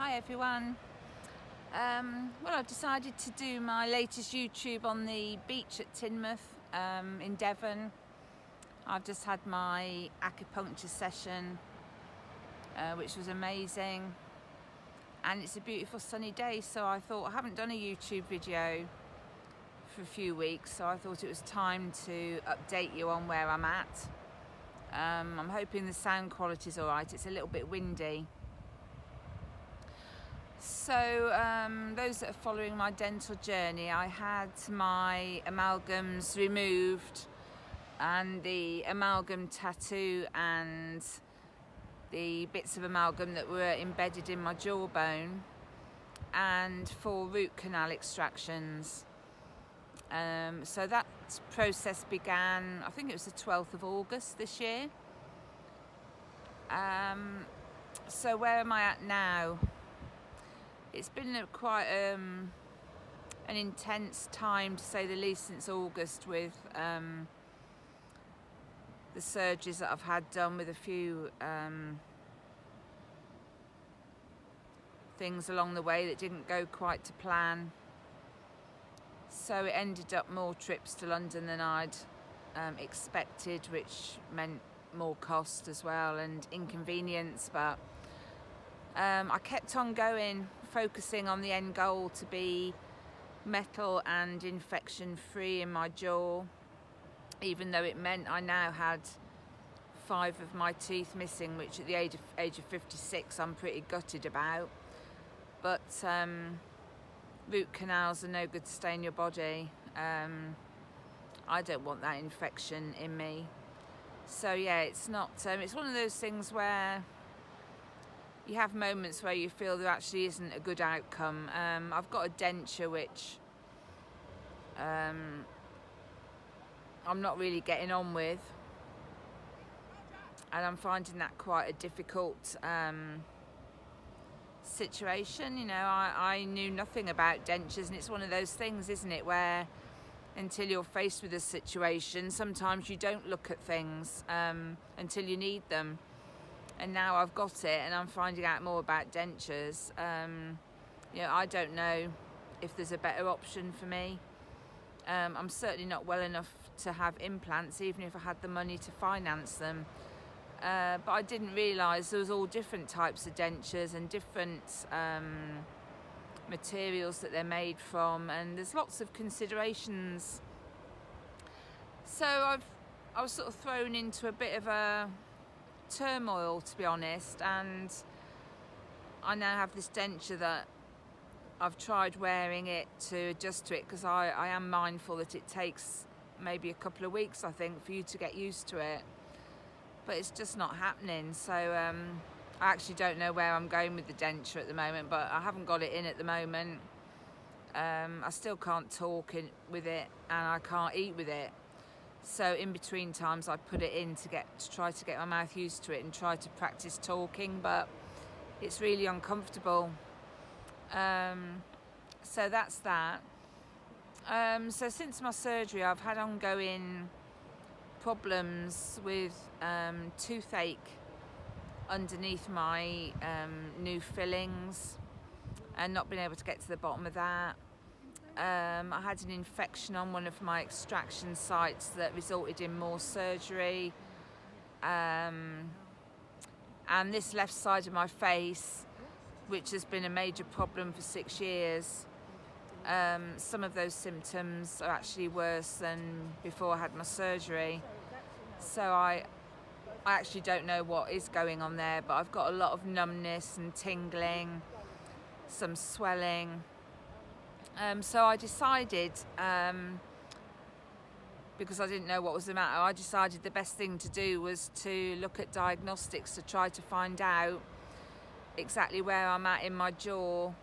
Hi everyone. Well, I've decided to do my latest YouTube on the beach at Teignmouth in Devon. I've just had my acupuncture session, which was amazing, and it's a beautiful sunny day, so I thought I haven't done a YouTube video for a few weeks, so I thought it was time to update you on where I'm at. I'm hoping the sound quality is alright. It's a little bit windy. So those that are following my dental journey, I had my amalgams removed and the amalgam tattoo and the bits of amalgam that were embedded in my jawbone, and 4 root canal extractions. So that process began, I think it was the 12th of August this year. So where am I at now? It's been quite an intense time, to say the least, since August, with the surgeries that I've had done, with a few things along the way that didn't go quite to plan. So it ended up more trips to London than I'd expected, which meant more cost as well and inconvenience, but I kept on going, focusing on the end goal to be metal and infection free in my jaw, even though it meant I now had 5 of my teeth missing, which at the age of 56 I'm pretty gutted about. But root canals are no good to stay in your body. I don't want that infection in me. So yeah, it's not. It's one of those things where you have moments where you feel there actually isn't a good outcome. I've got a denture which I'm not really getting on with, and I'm finding that quite a difficult situation. You know, I knew nothing about dentures, and it's one of those things, isn't it, where until you're faced with a situation, sometimes you don't look at things until you need them. And now I've got it and I'm finding out more about dentures. You know, I don't know if there's a better option for me. I'm certainly not well enough to have implants, even if I had the money to finance them. But I didn't realise there was all different types of dentures and different materials that they're made from, and there's lots of considerations. So I was sort of thrown into a bit of a turmoil, to be honest, and I now have this denture that I've tried wearing it to adjust to it, because I am mindful that it takes maybe a couple of weeks, I think, for you to get used to it, but it's just not happening. So I actually don't know where I'm going with the denture at the moment, but I haven't got it in at the moment. I still can't talk with it, and I can't eat with it. So in between times I put it in to try to get my mouth used to it and try to practice talking, but it's really uncomfortable. So that's that. So since my surgery I've had ongoing problems with toothache underneath my new fillings, and not being able to get to the bottom of that. I had an infection on one of my extraction sites that resulted in more surgery, and this left side of my face, which has been a major problem for 6 years, some of those symptoms are actually worse than before I had my surgery. So I actually don't know what is going on there, but I've got a lot of numbness and tingling, some swelling. So I decided, because I didn't know what was the matter, I decided the best thing to do was to look at diagnostics to try to find out exactly where I'm at in my jaw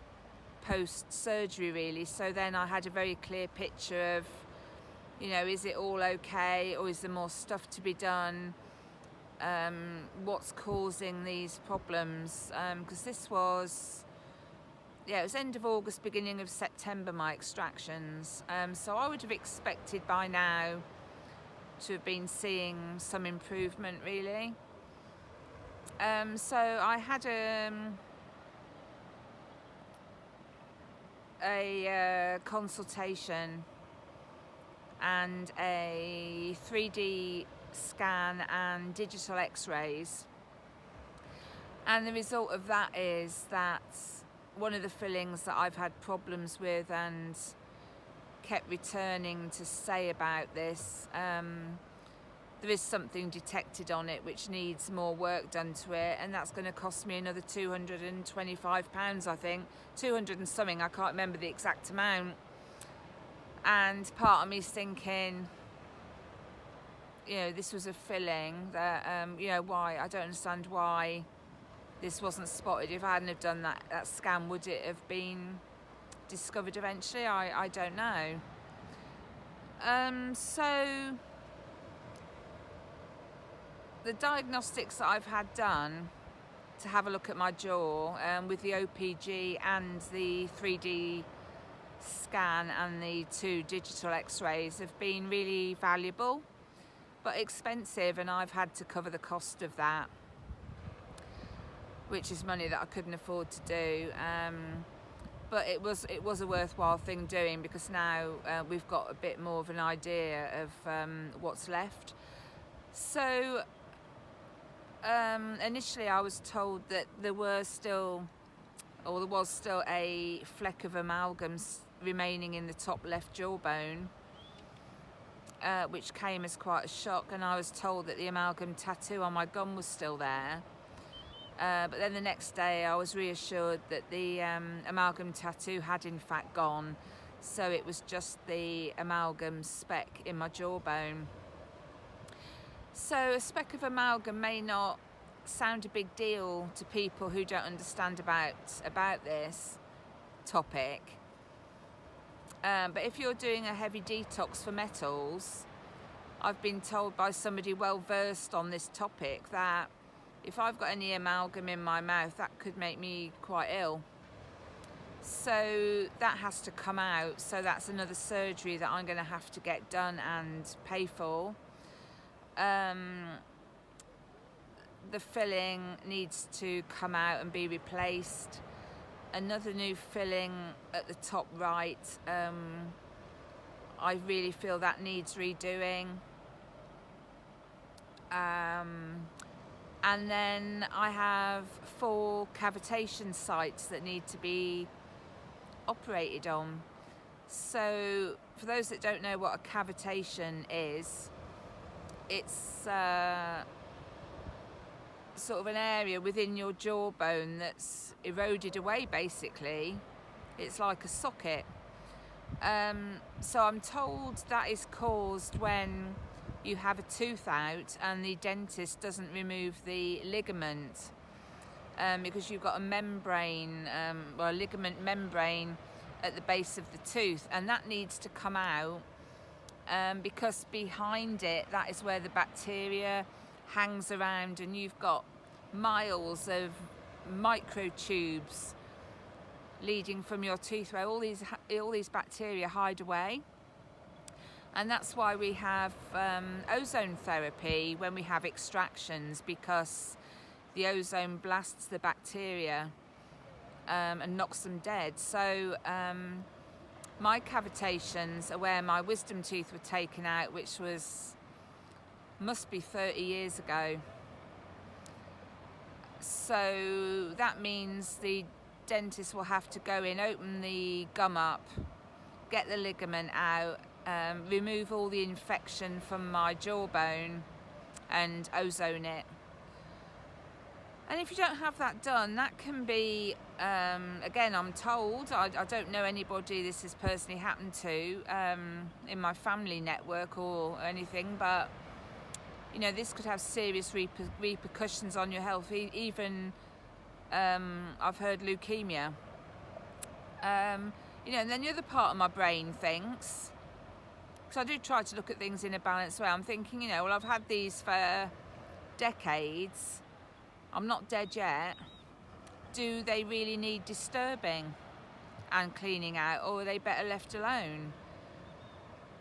post-surgery, really. So then I had a very clear picture of, you know, is it all okay, or is there more stuff to be done? What's causing these problems? Because this was... it was end of August, beginning of September, my extractions. So I would have expected by now to have been seeing some improvement, really. So I had a consultation and a 3D scan and digital x-rays, and the result of that is that one of the fillings that I've had problems with and kept returning to say about this, there is something detected on it which needs more work done to it, and that's going to cost me another £225, I think, 200 and something, I can't remember the exact amount. And part of me's thinking, this was a filling that, why, I don't understand why this wasn't spotted. If I hadn't have done that scan, would it have been discovered eventually? I don't know. So the diagnostics that I've had done to have a look at my jaw, with the OPG and the 3D scan and the 2 digital x-rays, have been really valuable but expensive, and I've had to cover the cost of that, which is money that I couldn't afford to do. But it was a worthwhile thing doing, because now we've got a bit more of an idea of what's left. So initially I was told that there was still a fleck of amalgam remaining in the top left jawbone, which came as quite a shock, and I was told that the amalgam tattoo on my gum was still there. But then the next day I was reassured that the amalgam tattoo had in fact gone, so it was just the amalgam speck in my jawbone. So a speck of amalgam may not sound a big deal to people who don't understand about this topic, but if you're doing a heavy detox for metals, I've been told by somebody well versed on this topic that if I've got any amalgam in my mouth, that could make me quite ill. So that has to come out. So that's another surgery that I'm going to have to get done and pay for. The filling needs to come out and be replaced. Another new filling at the top right, I really feel that needs redoing. And then I have 4 cavitation sites that need to be operated on. So for those that don't know what a cavitation is, it's sort of an area within your jawbone that's eroded away, basically. It's like a socket. So I'm told that is caused when you have a tooth out and the dentist doesn't remove the ligament, because you've got a membrane, a ligament membrane at the base of the tooth, and that needs to come out, because behind it, that is where the bacteria hangs around, and you've got miles of microtubes leading from your tooth where all these bacteria hide away. And that's why we have ozone therapy when we have extractions, because the ozone blasts the bacteria and knocks them dead. So my cavitations are where my wisdom teeth were taken out, which must be 30 years ago. So that means the dentist will have to go in, open the gum up, get the ligament out, remove all the infection from my jawbone and ozone it. And if you don't have that done, that can be, again, I'm told, I don't know anybody this has personally happened to in my family network or anything, but this could have serious repercussions on your health. Even I've heard leukemia. And then the other part of my brain thinks, because I do try to look at things in a balanced way, I'm thinking, well, I've had these for decades, I'm not dead yet. Do they really need disturbing and cleaning out, or are they better left alone?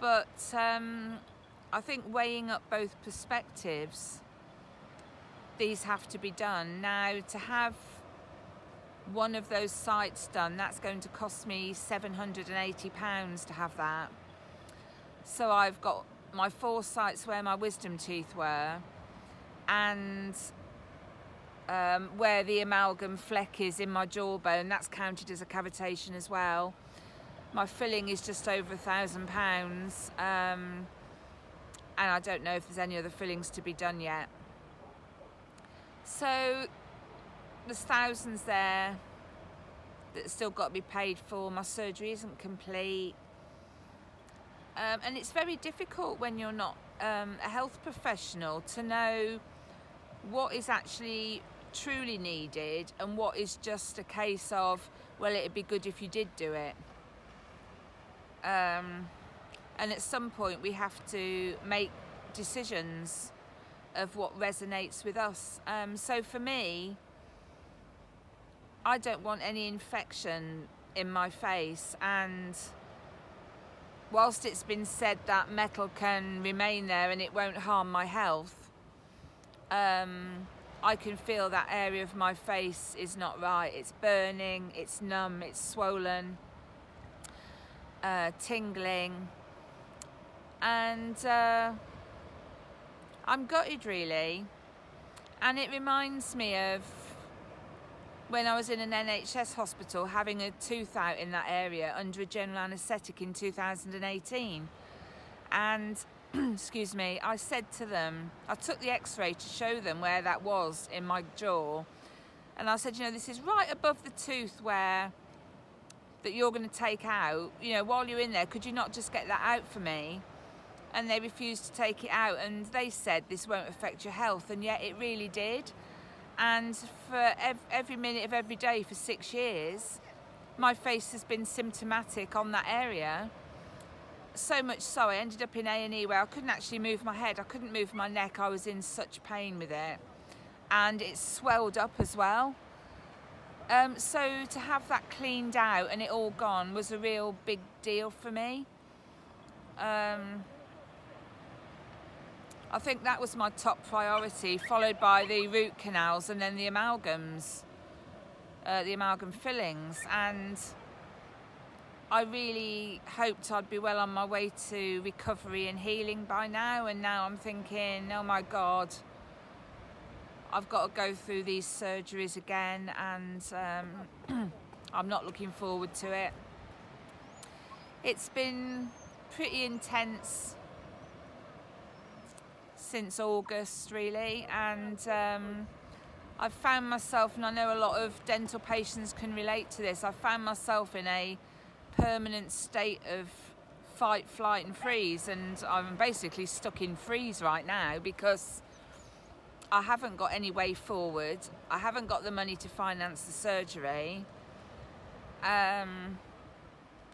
But I think weighing up both perspectives, these have to be done. Now, to have one of those sites done, that's going to cost me £780 to have that. So I've got my 4 sites where my wisdom teeth were, and where the amalgam fleck is in my jawbone, that's counted as a cavitation as well. My filling is just over £1,000, and I don't know if there's any other fillings to be done yet. So there's thousands there that's still got to be paid for. My surgery isn't complete, and it's very difficult when you're not a health professional to know what is actually truly needed and what is just a case of, well, it'd be good if you did do it. And at some point we have to make decisions of what resonates with us. So for me, I don't want any infection in my face, and whilst it's been said that metal can remain there and it won't harm my health, I can feel that area of my face is not right. It's burning, it's numb, it's swollen, tingling, and I'm gutted really. And it reminds me of when I was in an NHS hospital having a tooth out in that area under a general anaesthetic in 2018. And excuse me, I said to them, I took the x-ray to show them where that was in my jaw, and I said, you know, this is right above the tooth where that you're going to take out. You know, while you're in there, could you not just get that out for me? And they refused to take it out, and they said this won't affect your health, and yet it really did. And for every minute of every day for 6 years, my face has been symptomatic on that area. So much so I ended up in A&E where I couldn't actually move my head, I couldn't move my neck, I was in such pain with it. And it swelled up as well. So to have that cleaned out and it all gone was a real big deal for me. I think that was my top priority, followed by the root canals and then the amalgams, the amalgam fillings. And I really hoped I'd be well on my way to recovery and healing by now, and now I'm thinking, oh my God, I've got to go through these surgeries again, and I'm not looking forward to it. It's been pretty intense since August really, and I've found myself, and I know a lot of dental patients can relate to this, I've found myself in a permanent state of fight, flight and freeze, and I'm basically stuck in freeze right now because I haven't got any way forward. I haven't got the money to finance the surgery, and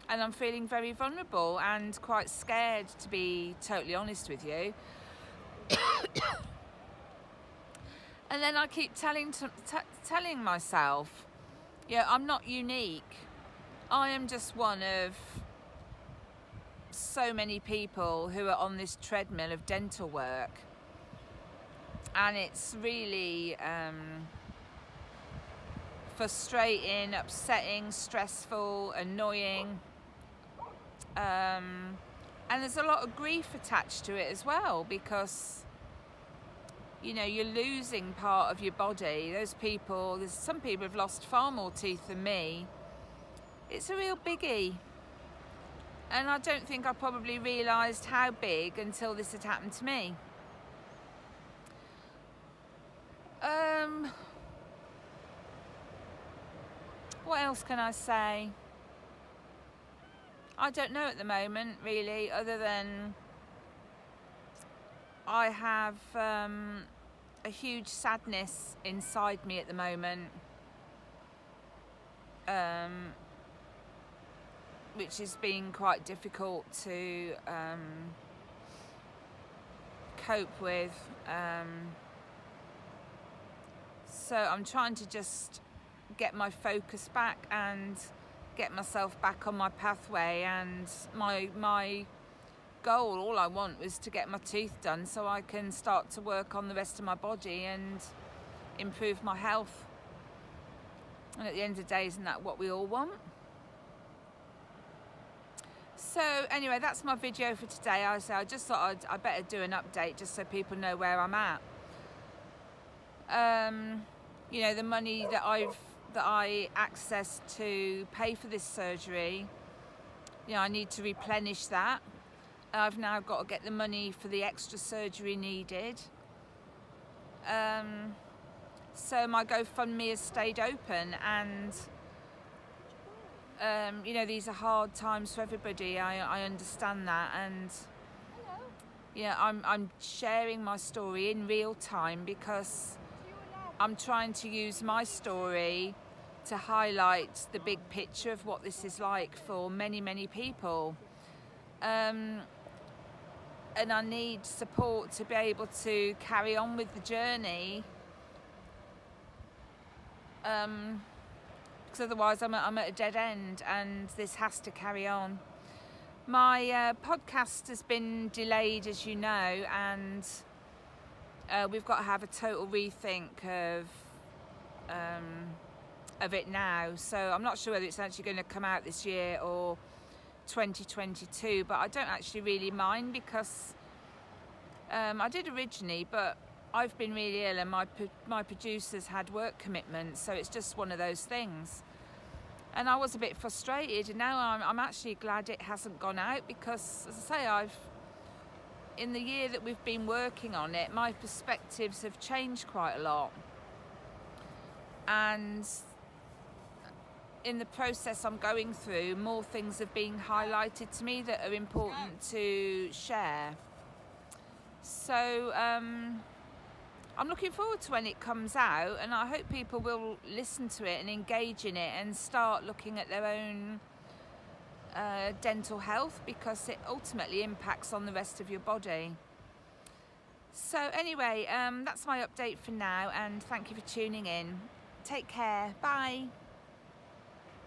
I'm feeling very vulnerable and quite scared, to be totally honest with you. And then I keep telling myself, yeah, I'm not unique. I am just one of so many people who are on this treadmill of dental work, and it's really frustrating, upsetting, stressful, annoying, and there's a lot of grief attached to it as well, because you know, you're losing part of your body. There's some people have lost far more teeth than me. It's a real biggie, and I don't think I probably realised how big until this had happened to me. What else can I say? I don't know at the moment really, other than I have a huge sadness inside me at the moment, which has been quite difficult to cope with. So I'm trying to just get my focus back and get myself back on my pathway, and my goal, all I want, was to get my teeth done so I can start to work on the rest of my body and improve my health. And at the end of the day, isn't that what we all want? So anyway, that's my video for today. I just thought I better do an update just so people know where I'm at. You know, the money that I accessed to pay for this surgery, you know, I need to replenish that. I've now got to get the money for the extra surgery needed. So my GoFundMe has stayed open, and you know, these are hard times for everybody. I understand that, and yeah, I'm sharing my story in real time because I'm trying to use my story to highlight the big picture of what this is like for many people. And I need support to be able to carry on with the journey, because otherwise I'm at a dead end, and this has to carry on. My podcast has been delayed, as you know, and we've got to have a total rethink of it now. So I'm not sure whether it's actually going to come out this year or 2022, but I don't actually really mind because I did originally, but I've been really ill and my producers had work commitments, so it's just one of those things. And I was a bit frustrated, and now I'm actually glad it hasn't gone out because, as I say, in the year that we've been working on it, my perspectives have changed quite a lot. And in the process I'm going through, more things have been highlighted to me that are important to share. So I'm looking forward to when it comes out, and I hope people will listen to it and engage in it and start looking at their own dental health, because it ultimately impacts on the rest of your body. So anyway, that's my update for now, and thank you for tuning in. Take care. Bye.